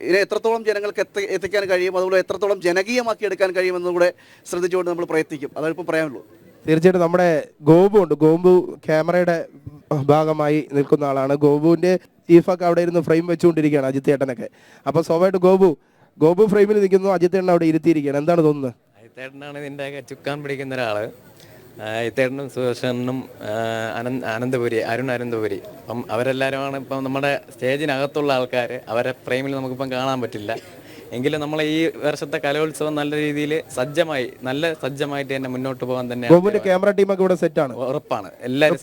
ഇതിനെ എത്രത്തോളം ജനങ്ങൾക്ക് എത്തിക്കാൻ കഴിയും, അതുപോലെ എത്രത്തോളം ജനകീയമാക്കി എടുക്കാൻ കഴിയുമെന്നും കൂടെ ശ്രദ്ധിച്ചുകൊണ്ട് നമ്മൾ പ്രയത്നിക്കും. അതാണിപ്പോൾ പറയാനുള്ളൂ. തീർച്ചയായിട്ടും നമ്മുടെ ഗോപു ക്യാമറയുടെ ഭാഗമായി നിൽക്കുന്ന ആളാണ്. ഗോപുവിന്റെ ചീഫൊക്കെ അവിടെ ഇരുന്ന് ഫ്രെയിം വെച്ചുകൊണ്ടിരിക്കുകയാണ്, അജിത്ത് ഏട്ടനൊക്കെ. അപ്പോൾ സ്വാഭാവികമായിട്ട് ഗോപു ഫ്രെയിമിൽ നിൽക്കുന്നു, അജിത്ത് ഏട്ടൻ അവിടെ ഇരുത്തിയിരിക്കുകയാണ്. എന്താണ് തോന്നുന്നത്? അജിത്തേട്ടനാണ് ഇതിൻ്റെ ചുക്കാൻ പിടിക്കുന്ന ഒരാള്. ഇത്തേട്ടനും സുദർശനും അരുൺ അനന്തപുരി, അപ്പം അവരെല്ലാവരുമാണ് ഇപ്പം നമ്മുടെ സ്റ്റേജിനകത്തുള്ള ആൾക്കാർ. അവരെ ഫ്രെയിമിൽ നമുക്കിപ്പം കാണാൻ പറ്റില്ല. എങ്കിലും നമ്മൾ ഈ വർഷത്തെ കലോത്സവം നല്ല രീതിയിൽ സജ്ജമായിട്ട് തന്നെ മുന്നോട്ട് പോകാൻ തന്നെ ക്യാമറ ടീമൊക്കെ ഇവിടെ സെറ്റാണ്, ഉറപ്പാണ്. എല്ലാവരും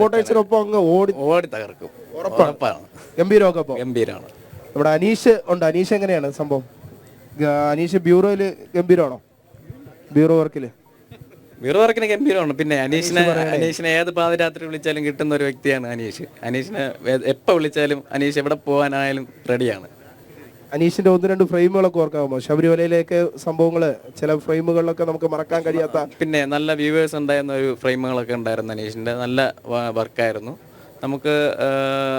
ഓടി തകർക്കും, ഉറപ്പാണ്. ഗംഭീരമാണ്. ഇവിടെ അനീഷ് ഉണ്ട്. അനീഷ് എങ്ങനെയാണ് സംഭവം? അനീഷ് ബ്യൂറോയില് ഗംഭീരമാണോ? ബ്യൂറോ വർക്കിന് ഗംഭീരമാണ്. പിന്നെ അനീഷിനെ ഏത് പാതിരാത്രി വിളിച്ചാലും കിട്ടുന്ന ഒരു വ്യക്തിയാണ് അനീഷിനെ എപ്പോൾ വിളിച്ചാലും അനീഷ് എവിടെ പോകാനായാലും റെഡിയാണ്. അനീഷിന്റെ 1-2 ഫ്രെയിമുകളൊക്കെ ഓർക്കാമോ? ശബരിമലയിലേക്ക് സംഭവങ്ങള്, ചില ഫ്രെയിമുകളിലൊക്കെ നമുക്ക് മറക്കാൻ കഴിയാത്ത, പിന്നെ നല്ല വ്യൂവേഴ്സ് ഉണ്ടായിരുന്ന ഒരു ഫ്രെയിമുകളൊക്കെ ഉണ്ടായിരുന്നു. അനീഷിന്റെ നല്ല വർക്കായിരുന്നു. നമുക്ക്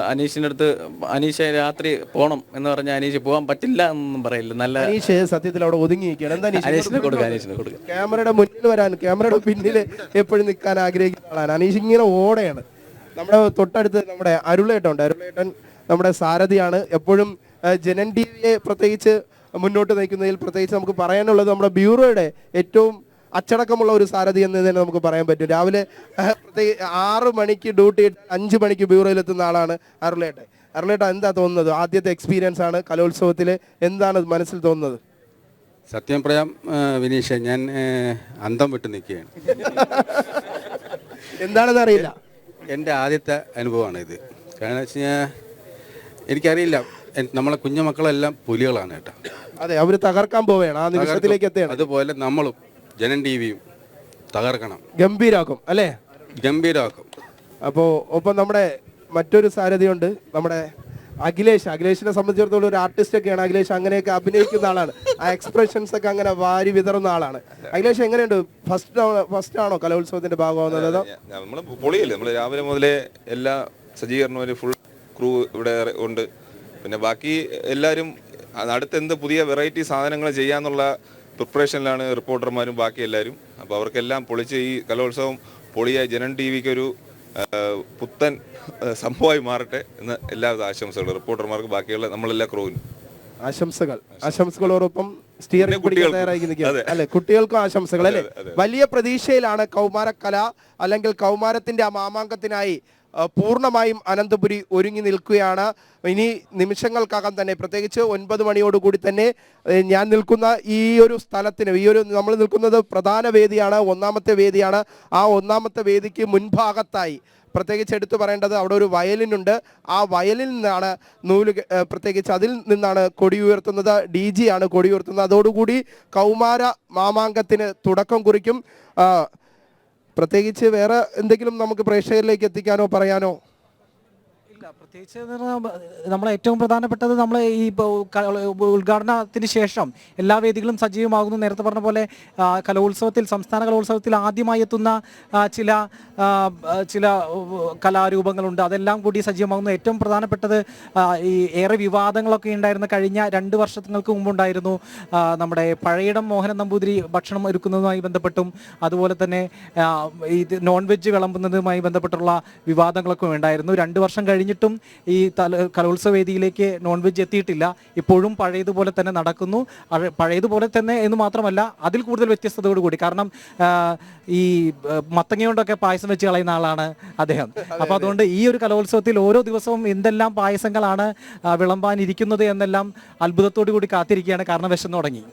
അനീഷിന്റെ അടുത്ത് അനീഷ് രാത്രി പോകണം എന്ന് പറഞ്ഞാൽ അനീഷ് പോകാൻ പറ്റില്ല എന്നൊന്നും പറയില്ല. നല്ല അനീഷ് സത്യത്തിൽ അവിടെ ഒതുങ്ങിയിരിക്കുകയാണ്. എന്താ അനീഷിനെ കൊടുക്കുക. ക്യാമറയുടെ മുന്നിൽ വരാൻ, ക്യാമറയുടെ പിന്നിൽ എപ്പോഴും നിൽക്കാൻ ആഗ്രഹിക്കുന്ന ആളാണ് അനീഷ്. ഇങ്ങനെ ഓടെയാണ്. നമ്മുടെ തൊട്ടടുത്ത് നമ്മുടെ അരുളേട്ടൻ നമ്മുടെ സാരഥിയാണ്. എപ്പോഴും ജനം ടി വിയെ പ്രത്യേകിച്ച് മുന്നോട്ട് നയിക്കുന്നതിൽ പ്രത്യേകിച്ച് നമുക്ക് പറയാനുള്ളത് നമ്മുടെ ബ്യൂറോയുടെ ഏറ്റവും അച്ചടക്കമുള്ള ഒരു സാരഥി എന്ന് തന്നെ നമുക്ക് പറയാൻ പറ്റും. രാവിലെ 6 മണിക്ക് ഡ്യൂട്ടി 5 മണിക്ക് ബ്യൂറോയിലെത്തുന്ന ആളാണ് അരുളേട്ടൻ. എന്താ തോന്നുന്നത്? ആദ്യത്തെ എക്സ്പീരിയൻസ് ആണ് കലോത്സവത്തിൽ, എന്താണ് മനസ്സിൽ തോന്നുന്നത്? സത്യം പറയാം വിനീഷ, ഞാൻ അന്തം വിട്ട് നിൽക്കുകയാണ്. എന്താണെന്ന് അറിയില്ല. എൻ്റെ ആദ്യത്തെ അനുഭവമാണ് ഇത്. കാരണം വെച്ച് കഴിഞ്ഞാൽ എനിക്കറിയില്ല, നമ്മളെ കുഞ്ഞുമക്കളെല്ലാം പുലികളാണ് കേട്ടോ. അതെ, അവർ തകർക്കാൻ പോവുകയാണ്, ആ നിമിഷത്തിലേക്ക് എത്തുകയാണ്. അതുപോലെ നമ്മളും ജനം ടിവിയും തകർക്കണം, ഗംഭീരാക്കും അല്ലേ? ഗംഭീരമാക്കും. അപ്പോൾ ഒപ്പം നമ്മുടെ മറ്റൊരു സാരഥിയുണ്ട്, നമ്മുടെ അഖിലേഷിനെ സംബന്ധിച്ചിടത്തോളം ഒരു ആർട്ടിസ്റ്റ് ഒക്കെയാണ് അഖിലേഷ്. അങ്ങനെയൊക്കെ അഭിനയിക്കുന്ന ആളാണ്, ആ എക്സ്പ്രഷൻസ് ഒക്കെ അങ്ങനെ വാരി വിതറുന്ന ആളാണ്. അഖിലേഷ്, എങ്ങനെയുണ്ട്? ഫസ്റ്റ് ആണോ കലോത്സവത്തിന്റെ ഭാഗമാകുന്നത്? നമ്മൾ പൊളിയല്ലേ, നമ്മൾ രാവിലെ മുതലേ എല്ലാ സജ്ജീകരണവും ഫുൾ ക്രൂ ഇവിടെ ഉണ്ട്. പിന്നെ ബാക്കി എല്ലാവരും അടുത്ത് എന്ത് പുതിയ വെറൈറ്റി സാധനങ്ങൾ ചെയ്യാന്നുള്ള പ്രിപ്പറേഷനിലാണ് റിപ്പോർട്ടർമാരും ബാക്കി എല്ലാവരും. അപ്പോൾ അവർക്കെല്ലാം പൊളിച്ച് ഈ കലോത്സവം പൊളിയായി ജനം ടി വിക്ക് ഒരു പുത്തൻ സംഭവമായി മാറട്ടെ എന്ന് എല്ലാവിധ ആശംസകളും റിപ്പോർട്ടർമാർക്ക്, ബാക്കിയുള്ള നമ്മളെല്ലാ ക്രൂവിനും ആശംസകളോടൊപ്പം സ്റ്റിയറിംഗ് പിടിക്കാൻ തയ്യാറായിരിക്കുന്നു അല്ലെ? കുട്ടികൾക്കും ആശംസകൾ അല്ലെ? വലിയ പ്രതീക്ഷയിലാണ് കൗമാരക്കല അല്ലെങ്കിൽ കൗമാരത്തിന്റെ ആ മാമാങ്കത്തിനായി പൂർണ്ണമായും അനന്തപുരി ഒരുങ്ങി നിൽക്കുകയാണ്. ഇനി നിമിഷങ്ങൾക്കകം തന്നെ, പ്രത്യേകിച്ച് 9 മണിയോടുകൂടി തന്നെ ഞാൻ നിൽക്കുന്ന ഈ ഒരു സ്ഥലത്തിന്, നമ്മൾ നിൽക്കുന്നത് പ്രധാന വേദിയാണ്, 1ാമത്തെ വേദിയാണ്. ആ 1ാമത്തെ വേദിക്ക് മുൻഭാഗത്തായി പ്രത്യേകിച്ച് എടുത്തു പറയേണ്ടത് അവിടെ ഒരു വയലിനുണ്ട്. ആ വയലിൽ നിന്നാണ് പ്രത്യേകിച്ച് അതിൽ നിന്നാണ് കൊടി ഉയർത്തുന്നത്. DG ആണ് കൊടി ഉയർത്തുന്നത്. അതോടുകൂടി കൗമാര മാമാങ്കത്തിന് തുടക്കം കുറിക്കും. പ്രത്യേകിച്ച് വേറെ എന്തെങ്കിലും നമുക്ക് പ്രേക്ഷകരിലേക്ക് എത്തിക്കാനോ പറയാനോ? പ്രത്യേകിച്ച് നമ്മൾ ഏറ്റവും പ്രധാനപ്പെട്ടത്, നമ്മൾ ഈ ഉദ്ഘാടനത്തിന് ശേഷം എല്ലാ വേദികളും സജീവമാകുന്നു. നേരത്തെ പറഞ്ഞ പോലെ കലോത്സവത്തിൽ, സംസ്ഥാന കലോത്സവത്തിൽ ആദ്യമായി എത്തുന്ന ചില കലാരൂപങ്ങളുണ്ട്, അതെല്ലാം കൂടി സജീവമാകുന്നു. ഏറ്റവും പ്രധാനപ്പെട്ടത് ഈ ഏറെ വിവാദങ്ങളൊക്കെ ഉണ്ടായിരുന്ന കഴിഞ്ഞ 2 വർഷങ്ങൾക്ക് മുമ്പുണ്ടായിരുന്നു നമ്മുടെ പഴയിടം മോഹനൻ നമ്പൂതിരി ഭക്ഷണം ഒരുക്കുന്നതുമായി ബന്ധപ്പെട്ടും അതുപോലെ തന്നെ ഈ നോൺ വെജ് വിളമ്പുന്നതുമായി ബന്ധപ്പെട്ടുള്ള വിവാദങ്ങളൊക്കെ ഉണ്ടായിരുന്നു. 2 വർഷം കഴിഞ്ഞിട്ടും ഈ കലോത്സവ വേദിയിലേക്ക് നോൺ വെജ് എത്തിയിട്ടില്ല. ഇപ്പോഴും പഴയതുപോലെ തന്നെ നടക്കുന്നു. പഴയതുപോലെ തന്നെ എന്ന് മാത്രമല്ല, അതിൽ കൂടുതൽ വ്യത്യസ്തതയോടുകൂടി. കാരണം ഈ മത്തങ്ങ കൊണ്ടൊക്കെ പായസം വെച്ച് കളയുന്ന ആളാണ് അദ്ദേഹം. അപ്പോൾ അതുകൊണ്ട് ഈ ഒരു കലോത്സവത്തിൽ ഓരോ ദിവസവും എന്തെല്ലാം പായസങ്ങളാണ് വിളമ്പാനിരിക്കുന്നത് എന്നെല്ലാം അത്ഭുതത്തോടു കൂടി കാത്തിരിക്കുകയാണ്. കാരണം വിശന്നു തുടങ്ങി,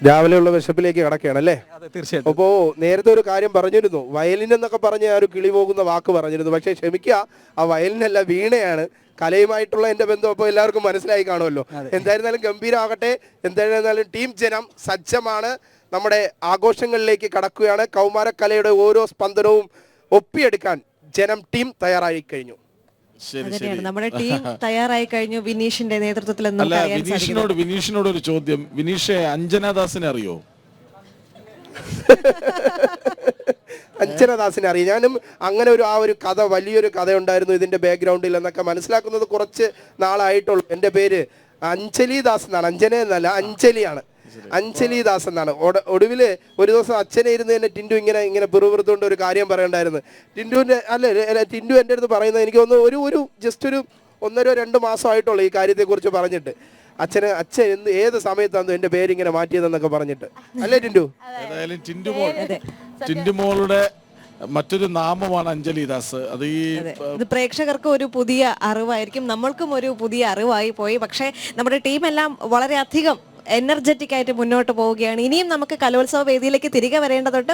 രാവിലെയുള്ള വിശപ്പിലേക്ക് കടക്കുകയാണ് അല്ലേ? തീർച്ചയായിട്ടും. അപ്പോ നേരത്തെ ഒരു കാര്യം പറഞ്ഞിരുന്നു, വയലിൻ എന്നൊക്കെ പറഞ്ഞ ആ ഒരു കിളി പോകുന്ന വാക്ക് പറഞ്ഞിരുന്നു. പക്ഷേ ക്ഷമിക്കുക, ആ വയലിനല്ല, വീണയാണ്. കലയുമായിട്ടുള്ള എൻ്റെ ബന്ധം അപ്പോൾ എല്ലാവർക്കും മനസ്സിലായി കാണുമല്ലോ. എന്തായിരുന്നാലും ഗംഭീരമാകട്ടെ. എന്തായിരുന്നാലും ടീം ജനം സജ്ജമാണ്, നമ്മുടെ ആഘോഷങ്ങളിലേക്ക് കടക്കുകയാണ്. കൗമാരക്കലയുടെ ഓരോ സ്പന്ദനവും ഒപ്പിയെടുക്കാൻ ജനം ടീം തയ്യാറായി കഴിഞ്ഞു. നമ്മുടെ ടീം തയ്യാറായി കഴിഞ്ഞു വിനീഷിന്റെ നേതൃത്വത്തിൽ. വിനീഷിനോട് ഒരു ചോദ്യം. വിനീഷെ, അഞ്ജനാദാസിനെ അറിയോ? അഞ്ജനാദാസിനെ അറിയാം. ഞാനും അങ്ങനെ ആ ഒരു കഥ, വലിയൊരു കഥ ഉണ്ടായിരുന്നു ഇതിന്റെ ബാക്ക്ഗ്രൗണ്ടിൽ എന്നൊക്കെ മനസ്സിലാക്കുന്നത് കുറച്ച് നാളായിട്ടുള്ളൂ. എൻ്റെ പേര് അഞ്ജലി ദാസ് എന്നാണ്, അഞ്ജന എന്നല്ല, അഞ്ജലിയാണ്. അഞ്ജലി ദാസ് എന്നാണ്. ഒടുവിൽ ഒരു ദിവസം അച്ഛനെ ഇരുന്ന് തന്നെ ടിൻഡു ഇങ്ങനെ പിറുപിറുത്തുകൊണ്ട് ഒരു കാര്യം പറയണ്ടായിരുന്നു. ടിൻഡു എൻ്റെ അടുത്ത് പറയുന്നത്, എനിക്ക് ഒന്ന് ഒരു ജസ്റ്റ് ഒരു 1-2 മാസമായിട്ടുള്ളൂ ഈ കാര്യത്തെക്കുറിച്ച് പറഞ്ഞിട്ട്. അച്ഛൻ ഏത് സമയത്താണെന്നോ എൻ്റെ പേരിങ്ങനെ മാറ്റിയതെന്നൊക്കെ പറഞ്ഞിട്ട്, അല്ലേ ടിൻഡു? ഏതായാലും ടിൻഡുമോളുടെ മറ്റൊരു നാമമാണ് അഞ്ജലിദാസ്. അത് ഇത് പ്രേക്ഷകർക്ക് ഒരു പുതിയ അറിവായിരിക്കും, നമ്മൾക്കും ഒരു പുതിയ അറിവായി പോയി. പക്ഷേ നമ്മുടെ ടീമെല്ലാം വളരെയധികം എനർജറ്റിക് ആയിട്ട് മുന്നോട്ട് പോവുകയാണ്. ഇനിയും നമുക്ക് കലോത്സവ വേദിയിലേക്ക് തിരികെ വരേണ്ടതുണ്ട്.